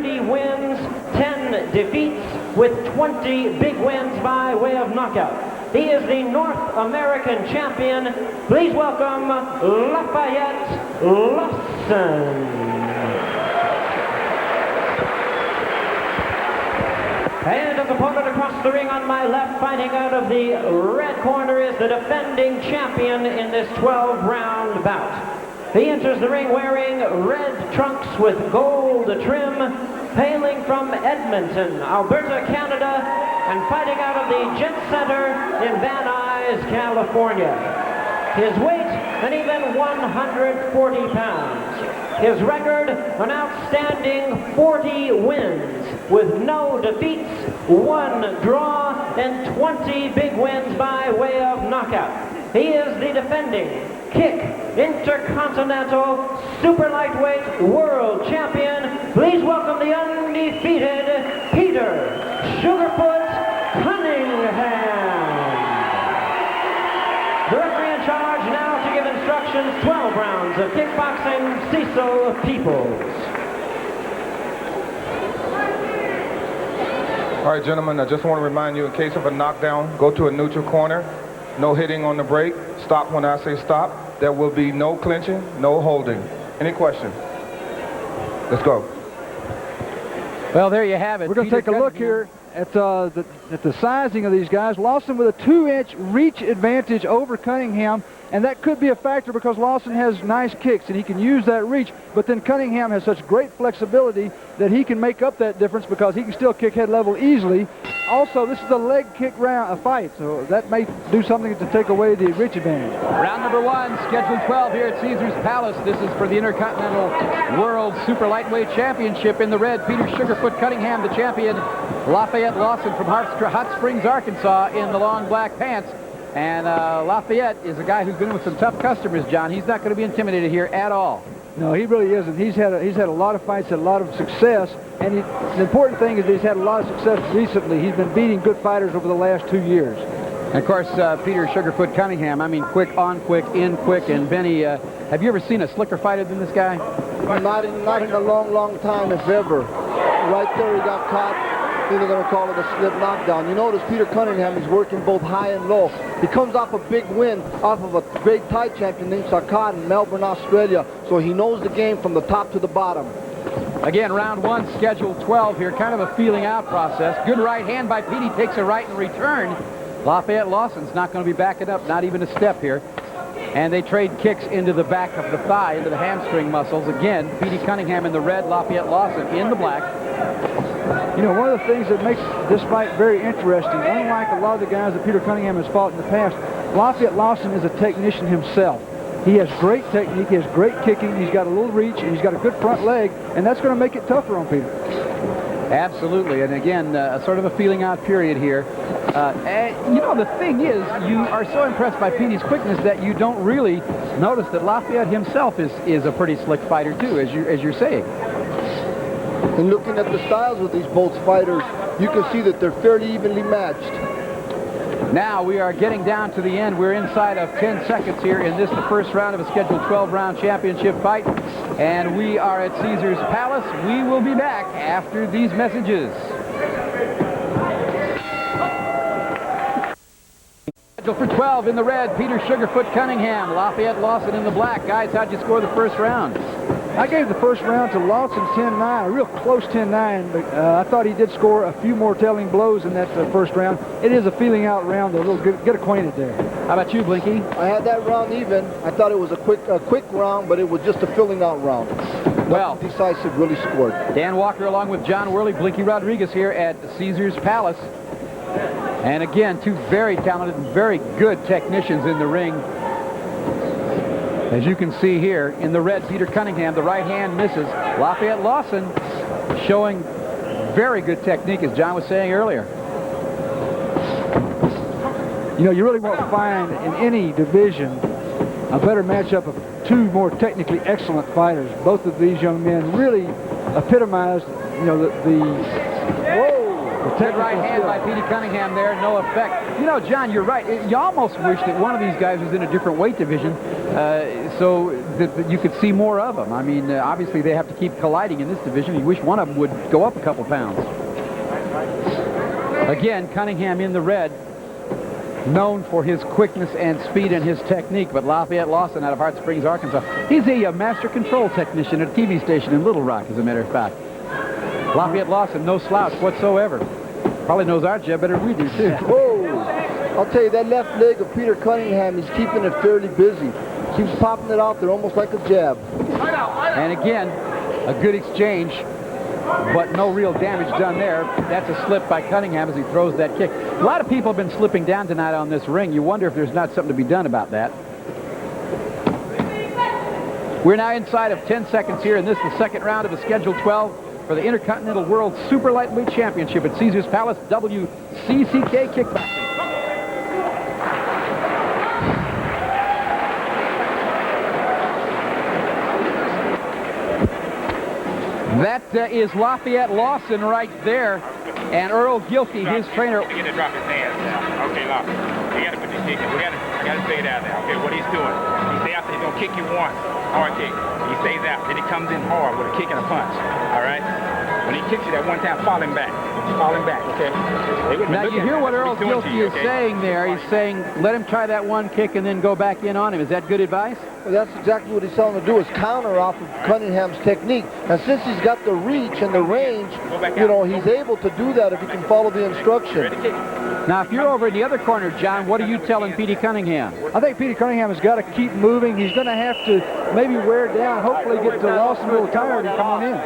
30 wins, 10 defeats, with 20 big wins by way of knockout. He is the North American champion. Please welcome Lafayette Lawson. And his opponent across the ring on my left, fighting out of the red corner, is the defending champion in this 12-round bout. He enters the ring wearing red trunks with gold trim, hailing from Edmonton, Alberta, Canada, and fighting out of the Jet Center in Van Nuys, California. His weight, an even 140 pounds. His record, an outstanding 40 wins, with no defeats, 1 draw, and 20 big wins by way of knockout. He is the defending Intercontinental Super Lightweight World Champion. Please welcome the undefeated Peter Sugarfoot Cunningham. The referee in charge now to give instructions, 12 rounds of kickboxing, Cecil Peoples. All right, gentlemen, I just want to remind you, in case of a knockdown, go to a neutral corner. No hitting on the break. Stop when I say stop. There will be no clinching, no holding. Any questions? Let's go. Well, there you have it. We're going to take a look here at the sizing of these guys. Lawson with a 2-inch reach advantage over Cunningham, and that could be a factor because Lawson has nice kicks and he can use that reach, but then Cunningham has such great flexibility that he can make up that difference because he can still kick head level easily. Also, this is a leg kick round, a fight, so that may do something to take away the reach advantage. Round number 1, scheduled 12 here at Caesars Palace. This is for the Intercontinental World Super Lightweight Championship. In the red, Peter Sugarfoot Cunningham, the champion. Lafayette Lawson from Hot Springs, Arkansas, in the long black pants. And Lafayette is a guy who's been with some tough customers, John. He's not going to be intimidated here at all. No, he really isn't. He's had a lot of fights, had a lot of success, and the important thing is that he's had a lot of success recently. He's been beating good fighters over the last 2 years. And of course, Peter Sugarfoot Cunningham, I mean, quick, on quick, in quick. And Benny, have you ever seen a slicker fighter than this guy? Not in a long time, if ever. Right there, he got caught. They're going to call it a slip knockdown. You notice Peter Cunningham is working both high and low. He comes off a big win off of a great Thai champion named Sarkar in Melbourne, Australia. So he knows the game from the top to the bottom. Again, round 1, scheduled 12 here. Kind of a feeling out process. Good right hand by Petey. Takes a right in return. Lafayette Lawson's not going to be backing up, not even a step here. And they trade kicks into the back of the thigh, into the hamstring muscles. Again, Petey Cunningham in the red, Lafayette Lawson in the black. You know, one of the things that makes this fight very interesting, unlike a lot of the guys that Peter Cunningham has fought in the past, Lafayette Lawson is a technician himself. He has great technique, he has great kicking, he's got a little reach, and he's got a good front leg, and that's going to make it tougher on Peter. Absolutely, and again, sort of a feeling out period here. And, you know, the thing is, you are so impressed by Petey's quickness that you don't really notice that Lafayette himself is a pretty slick fighter too, as you're saying. And looking at the styles of these both fighters, you can see that they're fairly evenly matched. Now we are getting down to the end. We're inside of 10 seconds here in this, the first round of a scheduled 12-round championship fight. And we are at Caesars Palace. We will be back after these messages. Scheduled for 12 in the red, Peter Sugarfoot Cunningham, Lafayette Lawson in the black. Guys, how'd you score the first round? I gave the first round to Lawson 10-9, a real close 10-9, but I thought he did score a few more telling blows in that first round. It is a feeling out round, a little get acquainted there. How about you, Blinky? I had that round even. I thought it was a quick round, but it was just a filling out round. Well, nothing decisive really scored. Dan Walker along with John Worley, Blinky Rodriguez here at Caesars Palace. And again, two very talented and very good technicians in the ring. As you can see here, in the red, Peter Cunningham, the right hand misses. Lafayette Lawson showing very good technique, as John was saying earlier. You know, you really won't find in any division a better matchup of two more technically excellent fighters. Both of these young men really epitomized, you know, The right hand by Petey Cunningham there, no effect. You know, John, you're right. You almost wish that one of these guys was in a different weight division, so that you could see more of them. I mean, obviously they have to keep colliding in this division. You wish one of them would go up a couple pounds. Again, Cunningham in the red, known for his quickness and speed and his technique, but Lafayette Lawson out of Hot Springs, Arkansas. He's a master control technician at a TV station in Little Rock, as a matter of fact. Lafayette Lawson, no slouch whatsoever. Probably knows our jab better than we do, too. Whoa! I'll tell you, that left leg of Peter Cunningham, he's keeping it fairly busy. Keeps popping it out there almost like a jab. And again, a good exchange, but no real damage done there. That's a slip by Cunningham as he throws that kick. A lot of people have been slipping down tonight on this ring. You wonder if there's not something to be done about that. We're now inside of 10 seconds here, and this is the second round of the Schedule 12 for the Intercontinental World Super Lightweight Championship at Caesars Palace WCCK Kickboxing. That is Lafayette Lawson right there, and Earl Gilkey, his trainer. Get to drop his hands now. Okay, look. You got to put this kick in. I got to stay down there. Okay, what he's doing. He stay after. He's gonna kick you once, hard kick. He stays out. Then he comes in hard with a kick and a punch. All right. When he kicks you that one time, fall him back. Fall him back. Okay. Now you hear what Earl Gilkey is saying there. He's saying let him try that one kick and then go back in on him. Is that good advice? Well, that's exactly what he's telling him to do, is counter off of Cunningham's technique. And since he's got the reach and the range, you know, he's able to do that if he can follow the instruction. Now, if you're over in the other corner, John, what are you telling Petey Cunningham? I think Petey Cunningham has got to keep moving. He's going to have to maybe wear down, hopefully get to Lawson a little tired and come on in.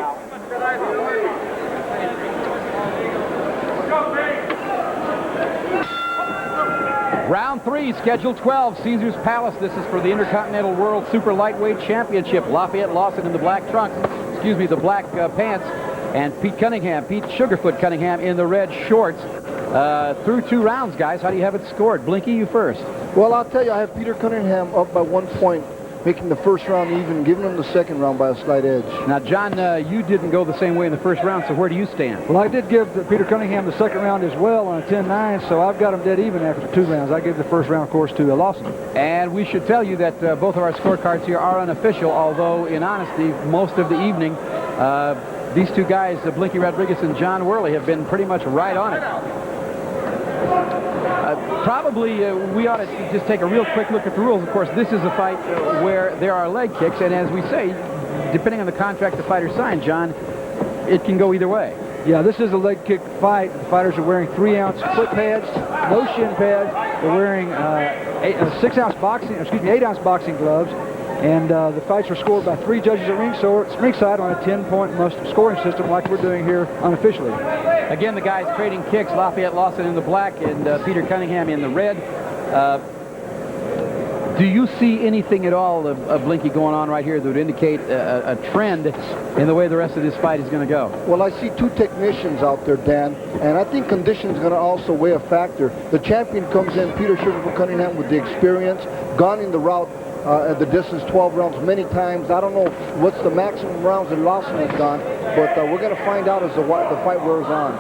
Round 3, Schedule 12, Caesars Palace. This is for the Intercontinental World Super Lightweight Championship. Lafayette Lawson in the black trunks, the black pants, and Pete Sugarfoot Cunningham in the red shorts. Through 2 rounds, guys. How do you have it scored? Blinky, you first. Well, I'll tell you, I have Peter Cunningham up by 1 point, making the first round even, giving him the second round by a slight edge. Now, John, you didn't go the same way in the first round, so where do you stand? Well, I did give Peter Cunningham the second round as well on a 10-9, so I've got him dead even after 2 rounds. I gave the first round, of course, to Lawson. And we should tell you that both of our scorecards here are unofficial, although, in honesty, most of the evening, these 2 guys, Blinky Rodriguez and John Worley, have been pretty much right on it. Probably we ought to just take a real quick look at the rules. Of course, this is a fight where there are leg kicks, and as we say, depending on the contract the fighter signed, John, it can go either way. Yeah, this is a leg kick fight. The fighters are wearing 3-ounce foot pads, no shin pads. They're wearing 8-ounce boxing gloves. And the fights were scored by 3 judges at ringside on a 10-point scoring system like we're doing here unofficially. Again, the guys trading kicks, Lafayette Lawson in the black and Peter Cunningham in the red. Do you see anything at all of Blinky going on right here that would indicate a trend in the way the rest of this fight is going to go? Well, I see 2 technicians out there, Dan, and I think condition is going to also weigh a factor. The champion comes in, Peter Sugarfoot Cunningham, with the experience, gone in the route at the distance 12 rounds many times. I don't know what's the maximum rounds that Lawson has gone, but we're going to find out as the fight wears on.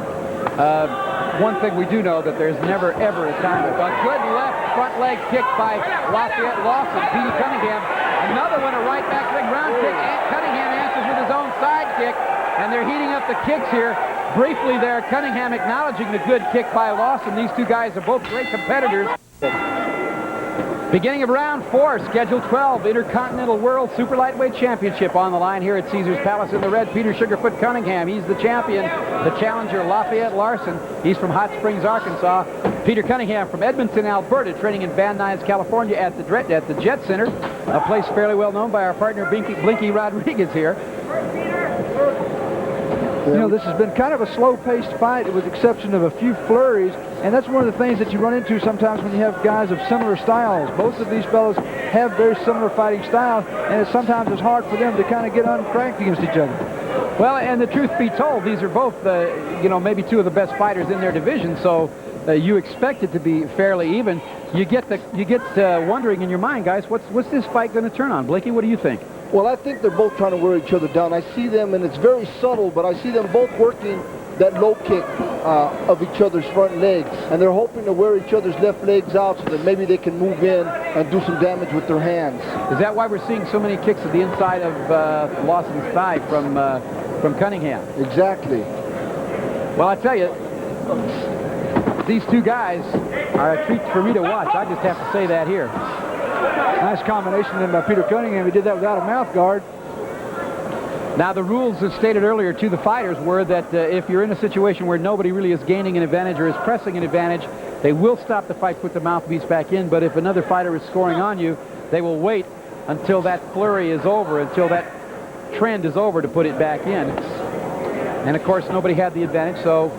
One thing we do know that there's never, ever a time. A good left front leg kick by Lafayette Lawson. Petey Cunningham. Another one, a right back leg round kick. And Cunningham answers with his own side kick. And they're heating up the kicks here. Briefly there, Cunningham acknowledging the good kick by Lawson. These 2 guys are both great competitors. Beginning of round 4, Schedule 12, Intercontinental World Super Lightweight Championship on the line here at Caesars Palace in the red. Peter Sugarfoot Cunningham, he's the champion. The challenger, Lafayette Lawson, he's from Hot Springs, Arkansas. Peter Cunningham from Edmonton, Alberta, training in Van Nuys, California at the Jet Center, a place fairly well known by our partner Blinky Rodriguez here. You know, this has been kind of a slow-paced fight with the exception of a few flurries, and that's one of the things that you run into sometimes when you have guys of similar styles. Both of these fellows have very similar fighting styles, and sometimes it's hard for them to kind of get uncranked against each other. Well, and the truth be told, these are both, maybe 2 of the best fighters in their division, so you expect it to be fairly even. You get wondering in your mind, guys, what's this fight going to turn on? Blinky, what do you think? Well, I think they're both trying to wear each other down. I see them, and it's very subtle, but I see them both working that low kick of each other's front legs, and they're hoping to wear each other's left legs out so that maybe they can move in and do some damage with their hands. Is that why we're seeing so many kicks at the inside of Lawson's thigh from Cunningham? Exactly. Well, I tell you, these two guys are a treat for me to watch. I just have to say that here. Nice combination then by Peter Cunningham. He did that without a mouth guard. Now, the rules, as stated earlier to the fighters, were that if you're in a situation where nobody really is gaining an advantage or is pressing an advantage, they will stop the fight, put the mouthpiece back in. But if another fighter is scoring on you, they will wait until that flurry is over, until that trend is over to put it back in. And, of course, nobody had the advantage, so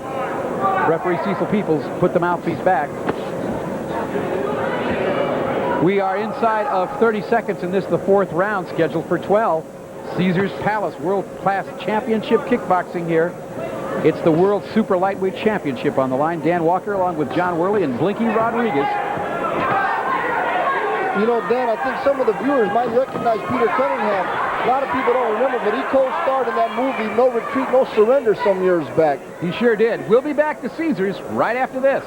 referee Cecil Peoples put the mouthpiece back. We are inside of 30 seconds in this, the fourth round, scheduled for 12. Caesars Palace World-Class Championship Kickboxing here. It's the World Super Lightweight Championship on the line. Dan Walker along with John Worley and Blinky Rodriguez. You know, Dan, I think some of the viewers might recognize Peter Cunningham. A lot of people don't remember, but he co-starred in that movie, No Retreat, No Surrender, some years back. He sure did. We'll be back to Caesars right after this.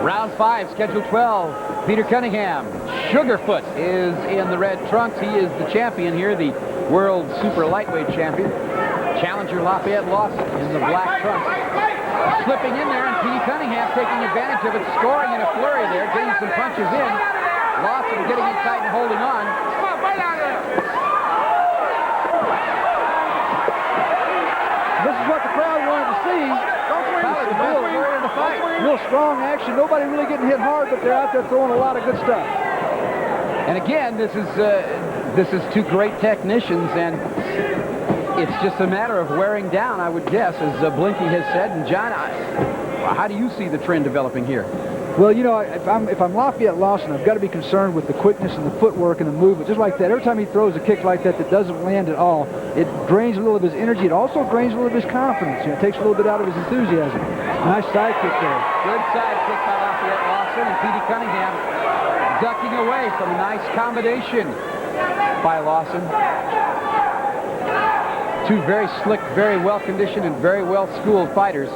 Round 5, schedule 12. Peter Cunningham. Sugarfoot is in the red trunks. He is the champion here, the World Super Lightweight Champion. Challenger Lafayette Lawson in the black trunks. Slipping in there, and Petey Cunningham taking advantage of it, scoring in a flurry there, getting some punches in. Lawson getting it tight and holding on. This is what the crowd wanted to see. Real strong action. Nobody really getting hit hard, but they're out there throwing a lot of good stuff. And again, this is two great technicians, and it's just a matter of wearing down, I would guess, as Blinky has said. And John, how do you see the trend developing here? Well, you know, if I'm Lafayette Lawson, I've got to be concerned with the quickness and the footwork and the movement. Just like that, every time he throws a kick like that doesn't land at all, it drains a little of his energy. It also drains a little of his confidence. You know, it takes a little bit out of his enthusiasm. Nice side kick there. Good side kick by Lafayette Lawson, and Petey Cunningham ducking away from a nice combination by Lawson. Two very slick, very well-conditioned, and very well-schooled fighters.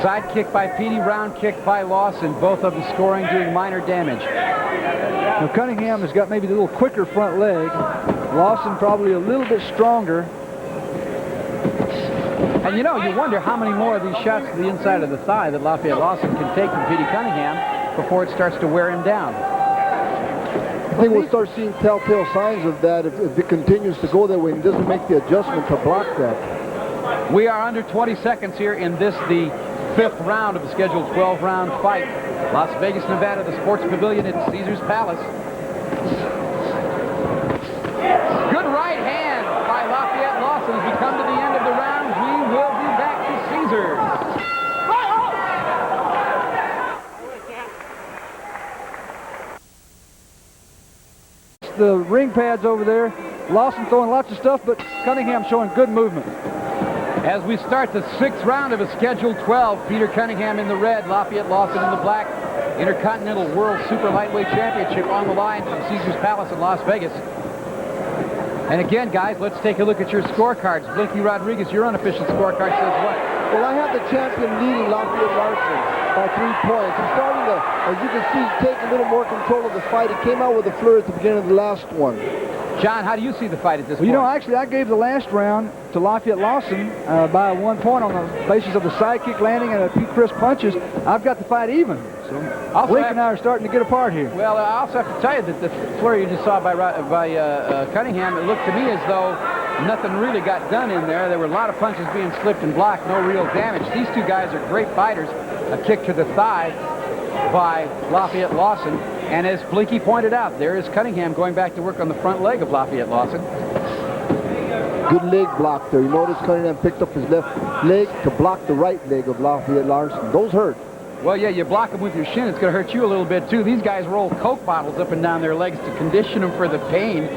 Side kick by Petey, round kick by Lawson, both of them scoring, doing minor damage. Now Cunningham has got maybe the little quicker front leg. Lawson probably a little bit stronger. And you know, you wonder how many more of these shots to the inside of the thigh that Lafayette Lawson can take from Petey Cunningham before it starts to wear him down. I think we'll start seeing telltale signs of that if it continues to go that way and doesn't make the adjustment to block that. We are under 20 seconds here in this, the fifth round of the scheduled 12-round fight. Las Vegas, Nevada, the Sports Pavilion at Caesars Palace. Good right hand by Lafayette Lawson as we come to the end of the round. We will be back to Caesars. The ring pads over there. Lawson throwing lots of stuff, but Cunningham showing good movement. As we start the sixth round of a scheduled 12, Peter Cunningham in the red, Lafayette Lawson in the black. Intercontinental World Super Lightweight Championship on the line from Caesars Palace in Las Vegas. And again, guys, let's take a look at your scorecards. Blinky Rodriguez, your unofficial scorecard says what? Well, I have the champion leading Lafayette Lawson by 3 points. He's starting to, as you can see, take a little more control of the fight. He came out with a flurry at the beginning of the last one. John, how do you see the fight at this point? You know, actually, I gave the last round to Lafayette Lawson by 1 point on the basis of the side kick landing and a few crisp punches. I've got the fight even. So Blink and I are starting to get apart here. Well, I also have to tell you that the flurry you just saw by Cunningham, it looked to me as though nothing really got done in there. There were a lot of punches being slipped and blocked, no real damage. These two guys are great fighters. A kick to the thigh by Lafayette Lawson. And as Blinky pointed out, there is Cunningham going back to work on the front leg of Lafayette Lawson. Good leg block there. You notice Cunningham picked up his left leg to block the right leg of Lafayette Lawson. Those hurt. Well, yeah, you block them with your shin. It's going to hurt you a little bit, too. These guys roll Coke bottles up and down their legs to condition them for the pain.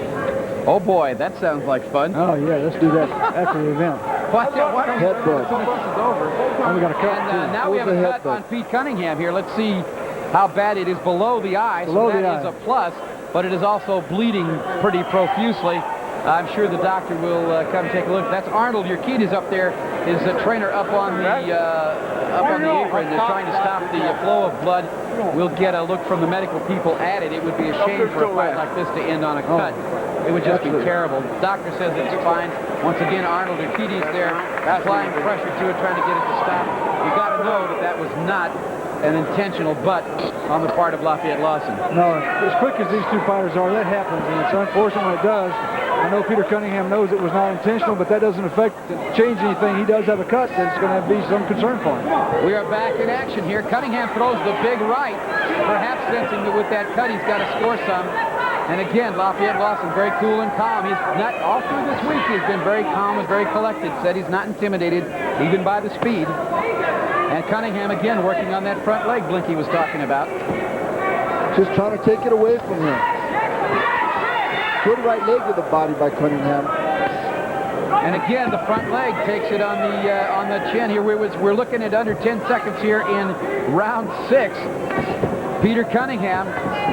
Oh, boy, that sounds like fun. Oh, yeah, let's do that after the event. Why don't we Headbutt. as soon as this is over? Oh, we got a cut, And now we have a cut on Pete Cunningham here. Let's see how bad it is below the eye. Below so that the eye. is a plus, but it is also bleeding pretty profusely. I'm sure the doctor will come take a look. That's Arnold Urquides up there, his trainer up on the apron. They're trying to stop the flow of blood. We'll get a look from the medical people at it. It would be a shame for a fight like this to end on a cut. It would just be terrible. The doctor says it's fine. Once again, Arnold Urquides there, applying pressure to it, trying to get it to stop. You got to know that that was not an intentional butt on the part of Lafayette Lawson. No, as quick as these two fighters are, that happens, and it's unfortunate when it does. I know Peter Cunningham knows it was not intentional, but that doesn't change anything. He does have a cut that's going to be some concern for him. We are back in action here. Cunningham throws the big right, perhaps sensing that with that cut he's got to score some. And again, Lafayette Lawson very cool and calm. He's not, all through this week, he's been very calm and very collected. Said he's not intimidated, even by the speed. And Cunningham again working on that front leg Blinky was talking about. Just trying to take it away from him. Good right leg to the body by Cunningham. And again, the front leg takes it on the chin here. We're looking at under 10 seconds here in round 6. Peter Cunningham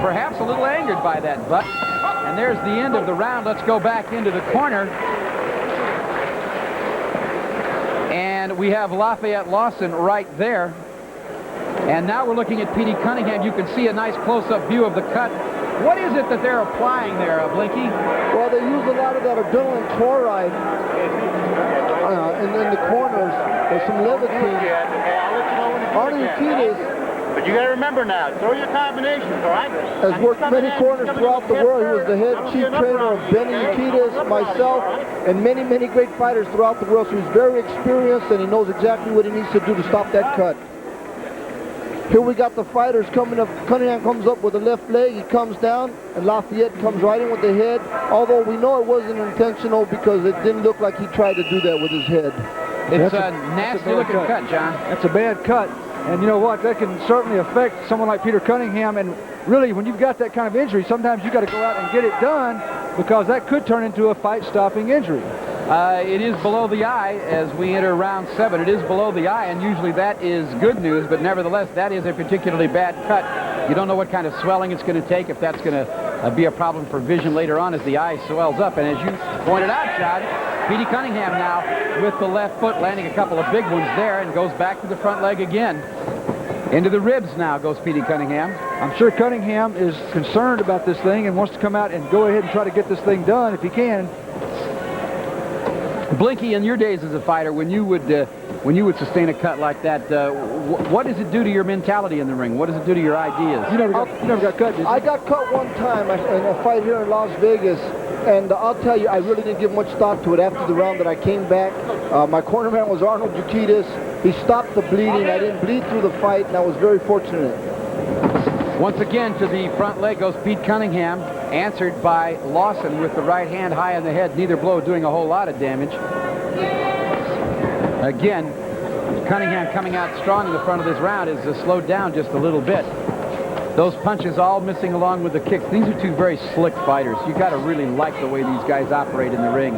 perhaps a little angered by that butt. And there's the end of the round. Let's go back into the corner. And we have Lafayette Lawson right there. And now we're looking at Petey Cunningham. You can see a nice close-up view of the cut. What is it that they're applying there, Blinky? Well, they use a lot of that adrenaline chloride in the corners. There's some Levitine. Arnold Urquides, but you got to remember now, throw your combinations, all right? has worked many corners throughout the world. He was the head chief trainer of Benny Urquides, myself, and many, many great fighters throughout the world. So he's very experienced, and he knows exactly what he needs to do to stop that cut. Here we got the fighters coming up. Cunningham comes up with the left leg. He comes down, and Lafayette comes right in with the head. Although we know it wasn't intentional because it didn't look like he tried to do that with his head. It's a nasty-looking cut, John. That's a bad cut. And you know what? That can certainly affect someone like Peter Cunningham. And really, when you've got that kind of injury, sometimes you got to go out and get it done because that could turn into a fight-stopping injury. It is below the eye as we enter round 7. It is below the eye, and usually that is good news, but nevertheless, that is a particularly bad cut. You don't know what kind of swelling it's going to take, if that's going to be a problem for vision later on as the eye swells up. And as you pointed out, John, Petey Cunningham now with the left foot landing a couple of big ones there and goes back to the front leg again. Into the ribs now goes Petey Cunningham. I'm sure Cunningham is concerned about this thing and wants to come out and go ahead and try to get this thing done if he can. Blinky, in your days as a fighter, when you would sustain a cut like that, what does it do to your mentality in the ring? What does it do to your ideas? You never got cut, did you? I got cut one time in a fight here in Las Vegas, and I'll tell you, I really didn't give much thought to it after the round that I came back. My cornerman was Arnold Urquides. He stopped the bleeding. I didn't bleed through the fight, and I was very fortunate. Once again, to the front leg goes Pete Cunningham, answered by Lawson with the right hand high on the head, neither blow doing a whole lot of damage. Again, Cunningham coming out strong in the front of this round is slowed down just a little bit. Those punches all missing along with the kicks. These are two very slick fighters. You got to really like the way these guys operate in the ring.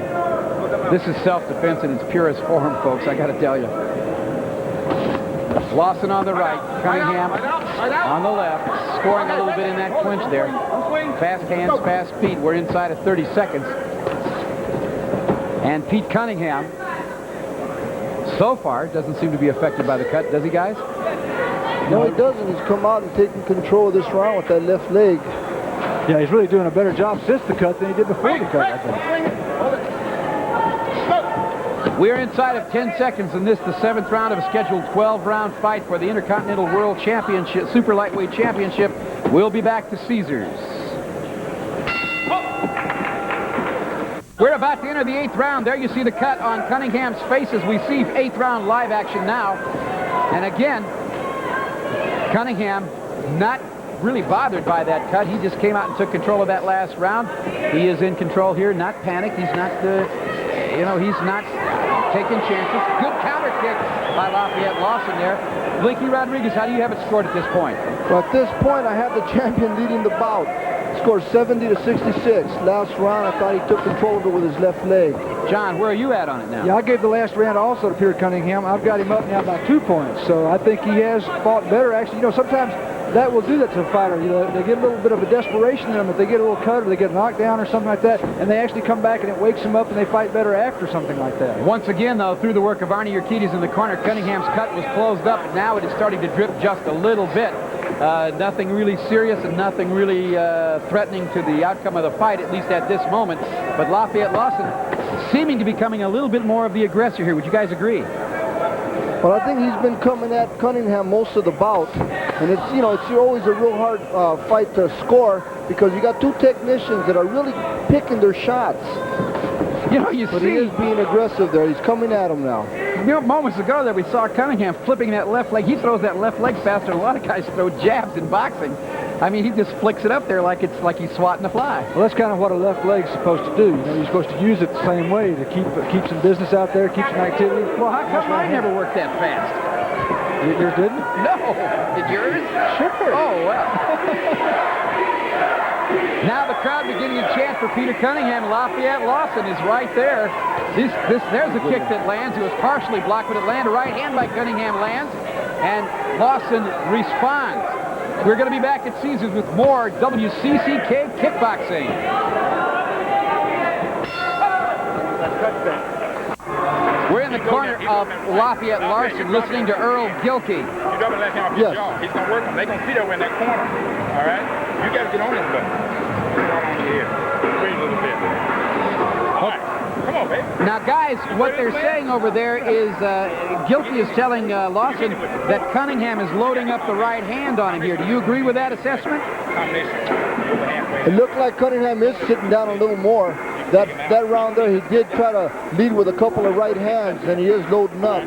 This is self-defense in its purest form, folks, I got to tell you. Lawson on the right, Cunningham on the left, scoring a little bit in that clinch there. Fast hands, fast feet. We're inside of 30 seconds. And Pete Cunningham, so far, doesn't seem to be affected by the cut, does he, guys? No, he doesn't. He's come out and taken control of this round with that left leg. Yeah, he's really doing a better job since the cut than he did before the cut, I think. We're inside of 10 seconds in this, the 7th round of a scheduled 12-round fight for the Intercontinental World Championship, Super Lightweight Championship. We'll be back to Caesars. We're about to enter the 8th round. There you see the cut on Cunningham's face as we see 8th round live action now. And again, Cunningham not really bothered by that cut. He just came out and took control of that last round. He is in control here, not panicked. He's not, he's not taking chances. Good counter kick by Lafayette Lawson there. Blinky Rodriguez, how do you have it scored at this point? Well, at this point, I have the champion leading the bout. Scored 70-66. Last round, I thought he took control of it with his left leg. John, where are you at on it now? Yeah, I gave the last round also to Peter Cunningham. I've got him up now by 2 points. So I think he has fought better. Actually, sometimes that will do that to a fighter. You know, they get a little bit of a desperation in them if they get a little cut or they get knocked down or something like that, and they actually come back and it wakes them up and they fight better after something like that. Once again, though, through the work of Arnie Urquides in the corner, Cunningham's cut was closed up. Now it is starting to drip just a little bit. Nothing really serious and nothing really threatening to the outcome of the fight, at least at this moment. But Lafayette Lawson seeming to be becoming a little bit more of the aggressor here. Would you guys agree? Well, I think he's been coming at Cunningham most of the bout, and it's, you know, it's always a real hard fight to score because you got two technicians that are really picking their shots. You know, but he is being aggressive there. He's coming at him now. You know, moments ago there we saw Cunningham flipping that left leg. He throws that left leg faster than a lot of guys throw jabs in boxing. I mean, he just flicks it up there like it's like he's swatting a fly. Well, that's kind of what a left leg's supposed to do. You know, you're supposed to use it the same way to keep some business out there, keep some activity. Well, how come mine never worked that fast? Yours didn't? No. Did yours? Sure. Oh, well. Now the crowd beginning to chant for Peter Cunningham. Lafayette Lawson is right there. There's a kick that lands. It was partially blocked, but it landed. A right hand by Cunningham lands, and Lawson responds. We're going to be back at Caesars with more WCCK Kickboxing. We're in the corner of Lafayette Lawson listening to Earl Gilkey. You double that hand off your jaw. He's going to work him. They're going to see that we're in that corner. All right? You got to get on this button. Get on your head. Wait a little bit. All right. Come on, baby. Now, guys, what they're saying over there is Gilkey is telling Lawson that Cunningham is loading up the right hand on him here. Do you agree with that assessment? It looked like Cunningham is sitting down a little more. That round there, he did try to lead with a couple of right hands, and he is loading up.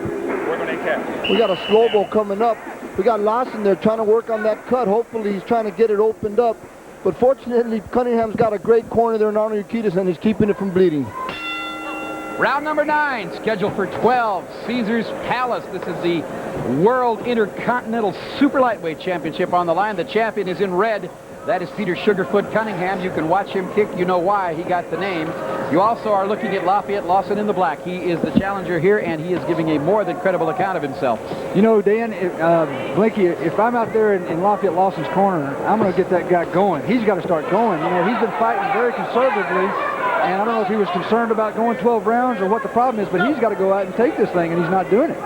We got a slow-mo coming up. We got Lawson there trying to work on that cut. Hopefully, he's trying to get it opened up. But fortunately, Cunningham's got a great corner there in Arnie Urquides, and he's keeping it from bleeding. Round number 9, scheduled for 12, Caesars Palace. This is the World Intercontinental Super Lightweight Championship on the line. The champion is in red. That is Peter Sugarfoot Cunningham. You can watch him kick. You know why he got the name. You also are looking at Lafayette Lawson in the black. He is the challenger here, and he is giving a more than credible account of himself. You know, Dan, Blinky, if I'm out there in Lafayette Lawson's corner, I'm going to get that guy going. He's got to start going. You know, he's been fighting very conservatively, and I don't know if he was concerned about going 12 rounds or what the problem is, but he's got to go out and take this thing, and he's not doing it.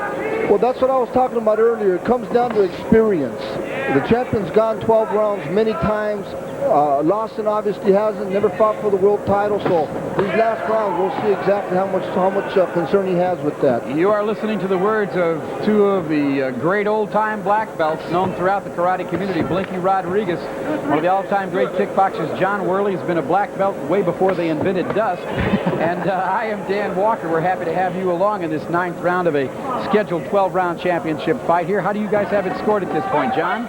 Well, that's what I was talking about earlier. It comes down to experience. The champion's gone 12 rounds many times. Lawson obviously hasn't, never fought for the world title, so these last rounds, we'll see exactly how much concern he has with that. You are listening to the words of two of the great old-time black belts known throughout the karate community. Blinky Rodriguez, one of the all-time great kickboxers. John Worley has been a black belt way before they invented dust. And I am Dan Walker. We're happy to have you along in this 9th round of a scheduled 12-round championship fight here. How do you guys have it scored at this point, John?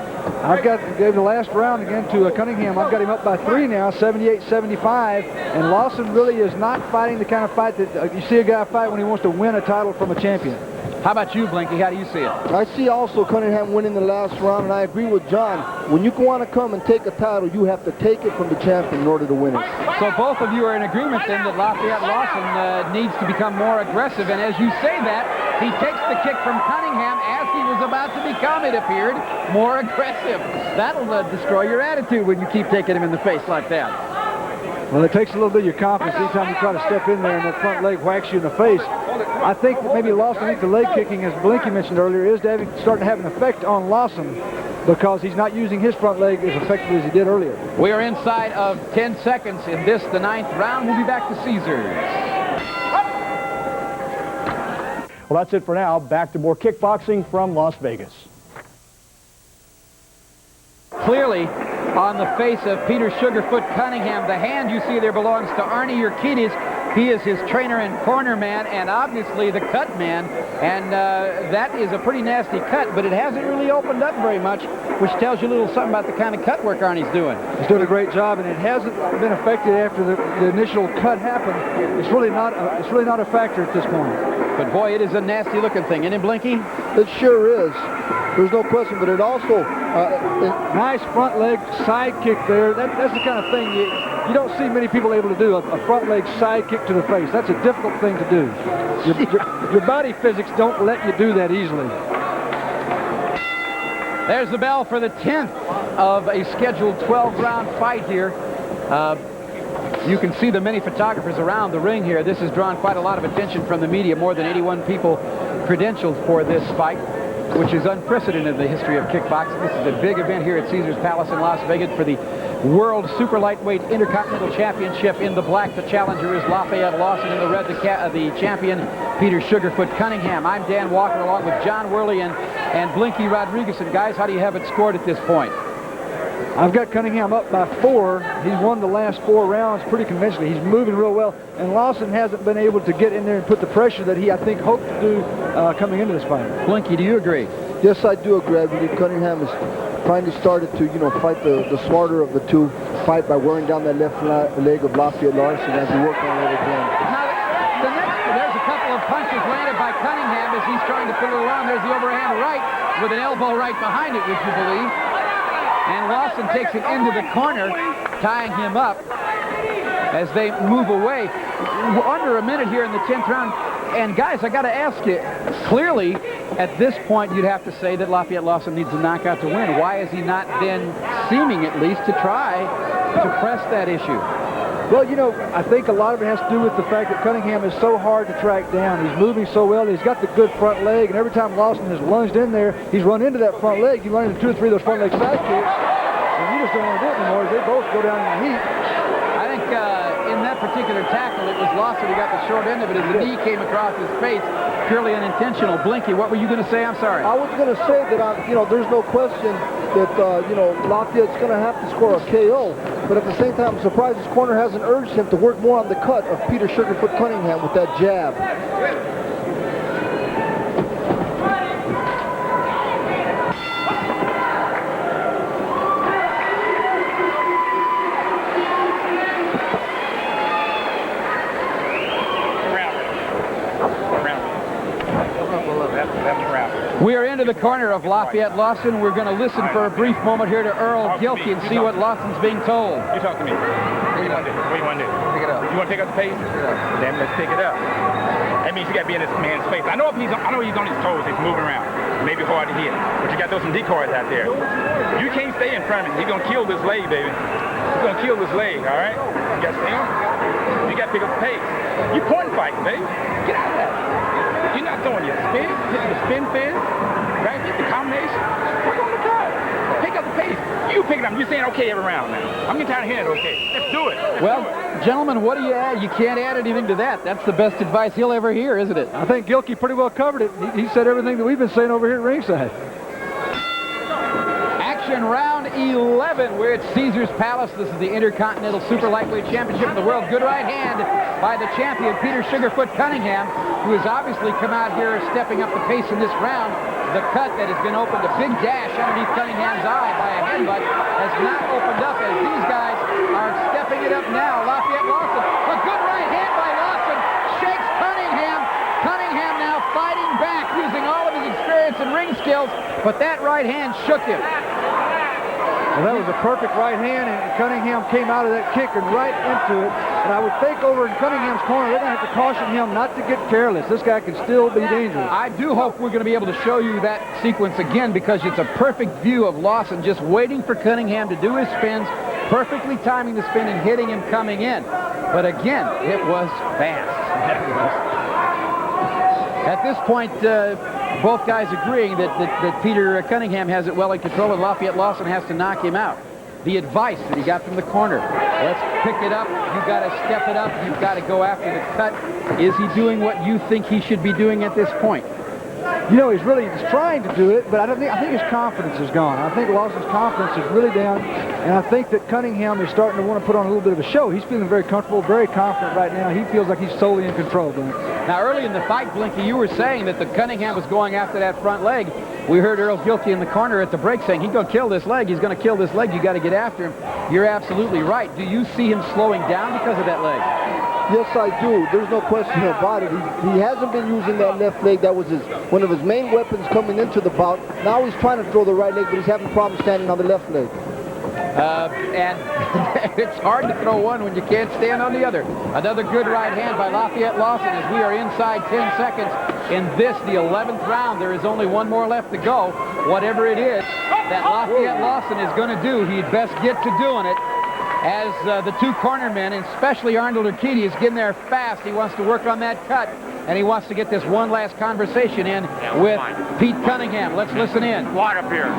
Gave the last round again to Cunningham. I've got him up by 3 now, 78-75, and Lawson really is not fighting the kind of fight that you see a guy fight when he wants to win a title from a champion. How about you, Blinky? How do you see it? I see also Cunningham winning the last round, and I agree with John. When you want to come and take a title, you have to take it from the champion in order to win it. So both of you are in agreement then that Lafayette Lawson needs to become more aggressive, and as you say that, he takes the kick from Cunningham as he was about to become, it appeared, more aggressive. That'll destroy your attitude when you keep taking him in the face like that. Well, it takes a little bit of your confidence anytime you try to step in there and that front leg whacks you in the face. I think that maybe Lawson, the leg kicking, as Blinky mentioned earlier, is starting to have an effect on Lawson because he's not using his front leg as effectively as he did earlier. We are inside of 10 seconds in this, the 9th round. We'll be back to Caesars. Well, that's it for now. Back to more kickboxing from Las Vegas. Clearly, on the face of Peter Sugarfoot Cunningham, the hand you see there belongs to Arnie Urquides. He is his trainer and corner man, and obviously the cut man. And that is a pretty nasty cut, but it hasn't really opened up very much, which tells you a little something about the kind of cut work Arnie's doing. He's doing a great job, and it hasn't been affected after the initial cut happened. It's really not a factor at this point. But boy, it is a nasty looking thing, isn't it, Blinky? It sure is. There's no question, but it also... nice front leg side kick there. That's the kind of thing you don't see many people able to do, a front leg side kick to the face. That's a difficult thing to do. Your body physics don't let you do that easily. There's the bell for the 10th of a scheduled 12-round fight here. You can see the many photographers around the ring here. This has drawn quite a lot of attention from the media, more than 81 people credentialed for this fight, which is unprecedented in the history of kickboxing. This is a big event here at Caesars Palace in Las Vegas for the World Super Lightweight Intercontinental Championship. In the black, the challenger is Lafayette Lawson. In the red, the champion, Peter Sugarfoot Cunningham. I'm Dan Walker, along with John Worley and Blinky Rodriguez. And guys, how do you have it scored at this point? I've got Cunningham up by 4. He's won the last 4 rounds pretty convincingly. He's moving real well, and Lawson hasn't been able to get in there and put the pressure that he, I think, hoped to do coming into this fight. Blinky, do you agree? Yes, I do agree. I believe Cunningham has finally started to, fight the smarter of the two. Fight by wearing down that left leg of Lafayette Lawson as he worked on it again. Now, there's a couple of punches landed by Cunningham as he's trying to put it around. There's the overhand right with an elbow right behind it, would you believe? And Lawson takes it into the corner, tying him up as they move away. Under a minute here in the 10th round. And guys, I got to ask you, clearly, at this point, you'd have to say that Lafayette Lawson needs a knockout to win. Why is he not then seeming, at least, to try to press that issue? Well, I think a lot of it has to do with the fact that Cunningham is so hard to track down. He's moving so well. He's got the good front leg, and every time Lawson has lunged in there, he's run into that front leg. You run into 2 or 3 of those front leg side kicks, and you just don't want to do it anymore. They both go down in the heat. I think in that particular tackle, it was Lawson who got the short end of it as the knee came across his face. Purely unintentional. Blinky, what were you going to say? I'm sorry. I was going to say that, there's no question that, Lafayette's going to have to score a KO. But at the same time, I'm surprised his corner hasn't urged him to work more on the cut of Peter Sugarfoot Cunningham with that jab. We are into the corner of Lafayette Lawson. We're going to listen for a brief moment here to Earl Gilkey and see what Lawson's being told. You talk to me. What do you want to do? What do you want to do? Pick it up. You want to pick up the pace? Then let's pick it up. That means you got to be in this man's face. I know he's on his toes. He's moving around. Maybe hard to hit, but you got to throw some decoys out there. You can't stay in front of him. He's going to kill this leg, baby. He's going to kill this leg, all right? You got to stay on. You got to pick up the pace. You point fighting, baby. Get out of that. You're not throwing your spin, hitting the spin fin, right? Hit the combination. Work on the cut. Pick up the pace. You pick it up. You're saying okay every round now. I'm getting tired of hearing it okay. Let's do it. Well, gentlemen, what do you add? You can't add anything to that. That's the best advice he'll ever hear, isn't it? I think Gilkey pretty well covered it. He said everything that we've been saying over here at ringside. Action round 11. We're at Caesars Palace. This is the Intercontinental Super Lightweight Championship of the world. Good right hand by the champion, Peter Sugarfoot Cunningham, who has obviously come out here stepping up the pace in this round. The cut that has been opened, a big gash underneath Cunningham's eye by a headbutt, has not opened up as these guys are stepping it up now. Lafayette Lawson, a good right hand by Lawson, shakes Cunningham. Cunningham now fighting back using all of his experience and ring skills, but that right hand shook him. Well, that was a perfect right hand, and Cunningham came out of that kick and right into it. And I would think over in Cunningham's corner, they're going to have to caution him not to get careless. This guy can still be dangerous. I do hope we're going to be able to show you that sequence again, because it's a perfect view of Lawson just waiting for Cunningham to do his spins, perfectly timing the spin and hitting him coming in. But again, it was fast. At this point, both guys agreeing that Peter Cunningham has it well in control and Lafayette Lawson has to knock him out. The advice that he got from the corner: let's pick it up, you've got to step it up, you've got to go after the cut. Is he doing what you think he should be doing at this point? He's trying to do it, but I think his confidence is gone. I think Lawson's confidence is really down, and I think that Cunningham is starting to want to put on a little bit of a show. He's feeling very comfortable, very confident right now. He feels like he's solely in control, Blink. Now, early in the fight, Blinky, you were saying that the Cunningham was going after that front leg. We heard Earl Gilkey in the corner at the break saying, he's going to kill this leg, he's going to kill this leg, you got to get after him. You're absolutely right. Do you see him slowing down because of that leg? Yes, I do. There's no question about it. He hasn't been using that left leg. That was one of his main weapons coming into the bout. Now he's trying to throw the right leg, but he's having problems standing on the left leg. And it's hard to throw one when you can't stand on the other. Another good right hand by Lafayette Lawson as we are inside 10 seconds in this, the 11th round. There is only one more left to go. Whatever it is, that Lafayette Lawson is going to do, he'd best get to doing it. As the two cornermen, and especially Arnold Urquidy, is getting there fast. He wants to work on that cut, and he wants to get this one last conversation in with Pete Cunningham. Let's listen in. Water up here.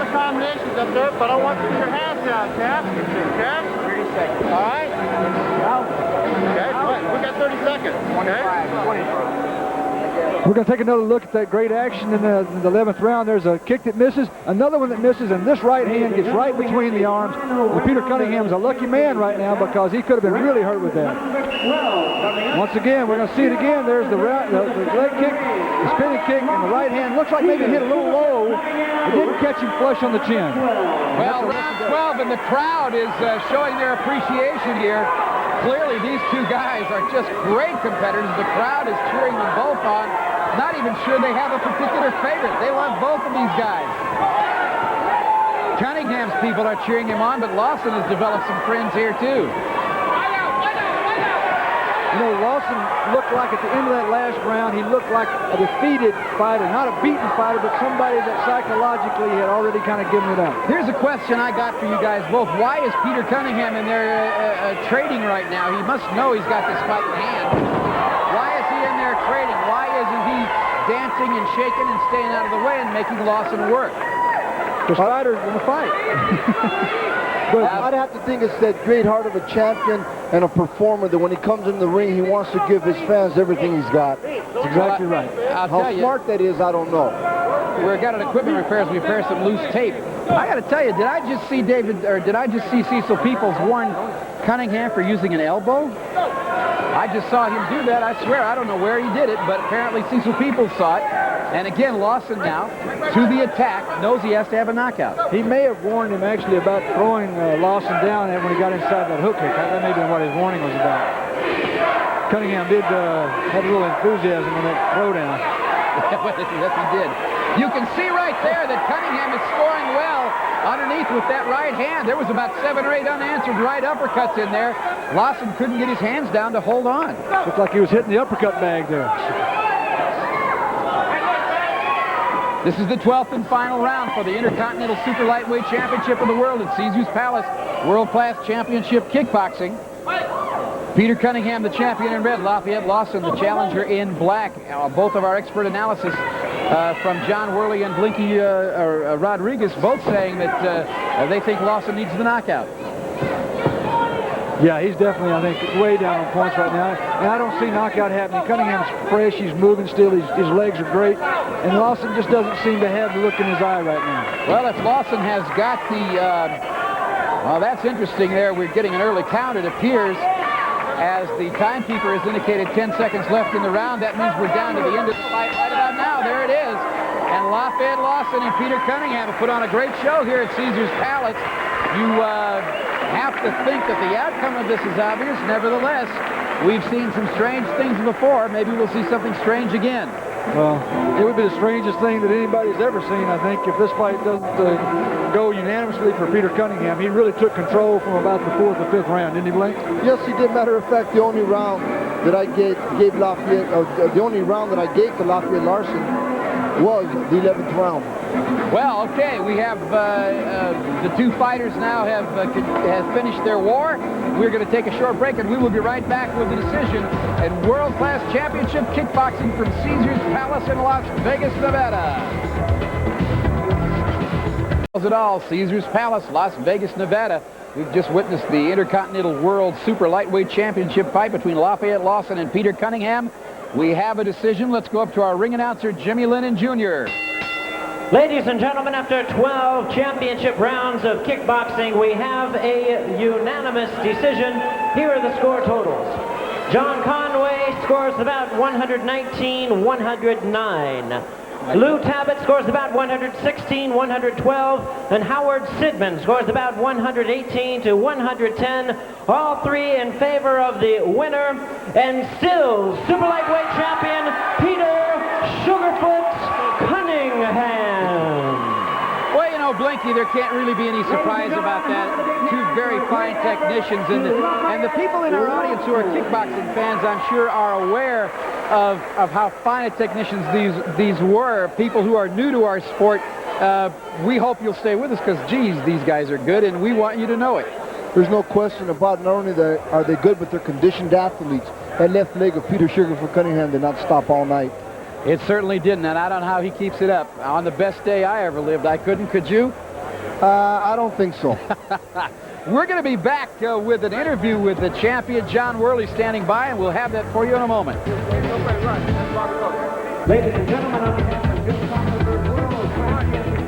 Combinations up there, but I want you to your hands down, Cap. Cap? 30 seconds. All right? Okay, we got 30 seconds. 25. 25. We're going to take another look at that great action in the 11th round. There's a kick that misses, another one that misses, and this right hand gets right between the arms. And Peter Cunningham's a lucky man right now because he could have been really hurt with that. Once again, we're going to see it again. There's the leg kick, the spinning kick, and the right hand. Looks like maybe it hit a little low. It didn't catch him flush on the chin. Well, round 12, and the crowd is showing their appreciation here. Clearly, these two guys are just great competitors. The crowd is cheering them both on. Not even sure they have a particular favorite. They love both of these guys. Cunningham's people are cheering him on, but Lawson has developed some friends here, too. You know, Lawson looked like at the end of that last round, he looked like a defeated fighter, not a beaten fighter, but somebody that psychologically had already kind of given it up. Here's a question I got for you guys both. Why is Peter Cunningham in there trading right now? He must know he's got this fight in hand. Why is he in there trading? Why isn't he dancing and shaking and staying out of the way and making Lawson work? The fighters in the fight. But I'd have to think it's that great heart of a champion and a performer that when he comes in the ring, he wants to give his fans everything he's got. That's exactly right. I'll How tell you, smart that is, I don't know. we've got an equipment repairs. We repair some loose tape. I got to tell you, did I just see Cecil Peoples warn Cunningham for using an elbow? I just saw him do that. I swear, I don't know where he did it, but apparently Cecil Peoples saw it. And again, Lawson now, to the attack, knows he has to have a knockout. He may have warned him actually about throwing Lawson down when he got inside that hook kick. That may have been what his warning was about. Cunningham did have a little enthusiasm on that throwdown. Yes, he did. You can see right there that Cunningham is scoring well underneath with that right hand. There was about 7 or 8 unanswered right uppercuts in there. Lawson couldn't get his hands down to hold on. Looked like he was hitting the uppercut bag there. This is the 12th and final round for the Intercontinental Super Lightweight Championship of the World at Caesars Palace World Class Championship Kickboxing. Peter Cunningham, the champion in red. Lafayette Lawson, the challenger in black. Both of our expert analysis from John Worley and Blinky Rodriguez both saying that they think Lawson needs the knockout. Yeah, he's definitely, I think, way down on points right now. And I don't see knockout happening. Cunningham's fresh. He's moving still. His legs are great. And Lawson just doesn't seem to have the look in his eye right now. Well, if Lawson has got the... well, that's interesting there. We're getting an early count, it appears. As the timekeeper has indicated 10 seconds left in the round, that means we're down to the end of the fight right about now. There it is. And Lafayette Lawson and Peter Cunningham have put on a great show here at Caesars Palace. You have to think that the outcome of this is obvious. Nevertheless, we've seen some strange things before. Maybe we'll see something strange again. Well, it would be the strangest thing that anybody's ever seen, I think, if this fight doesn't go unanimously for Peter Cunningham. He really took control from about the 4th or 5th round, didn't he, Blake? Yes, he did. Matter of fact, the only round that I gave Lafayette, the only round that I gave to Lafayette Larson was the 11th round. Well, okay, we have the two fighters now have finished their war. We're going to take a short break, and we will be right back with the decision in World Class Championship Kickboxing from Caesars Palace in Las Vegas, Nevada. It all, Caesars Palace, Las Vegas, Nevada. We've just witnessed the Intercontinental World Super Lightweight Championship fight between Lafayette Lawson and Peter Cunningham. We have a decision. Let's go up to our ring announcer, Jimmy Lennon Jr. Ladies and gentlemen, after 12 championship rounds of kickboxing, we have a unanimous decision. Here are the score totals. John Conway scores about 119-109. Lou Tabbitt scores about 116-112, and Howard Sidman scores about 118-110. All three in favor of the winner, and still super lightweight champion Peter Sugarfoot Cunningham. Well, you know, Blink, Frankie, there can't really be any surprise about that. Two very fine technicians, and the people in our audience who are kickboxing fans, I'm sure, are aware of how fine a technicians these were. People who are new to our sport. We hope you'll stay with us because, geez, these guys are good, and we want you to know it. There's no question about it. Not only are they good, but they're conditioned athletes. That left leg of Peter Sugarfoot Cunningham did not stop all night. It certainly didn't, and I don't know how he keeps it up. On the best day I ever lived, I couldn't. Could you? I don't think so. We're going to be back with an interview with the champion, John Worley, standing by, and we'll have that for you in a moment. Ladies and gentlemen, on behalf of Kickboxing World Champion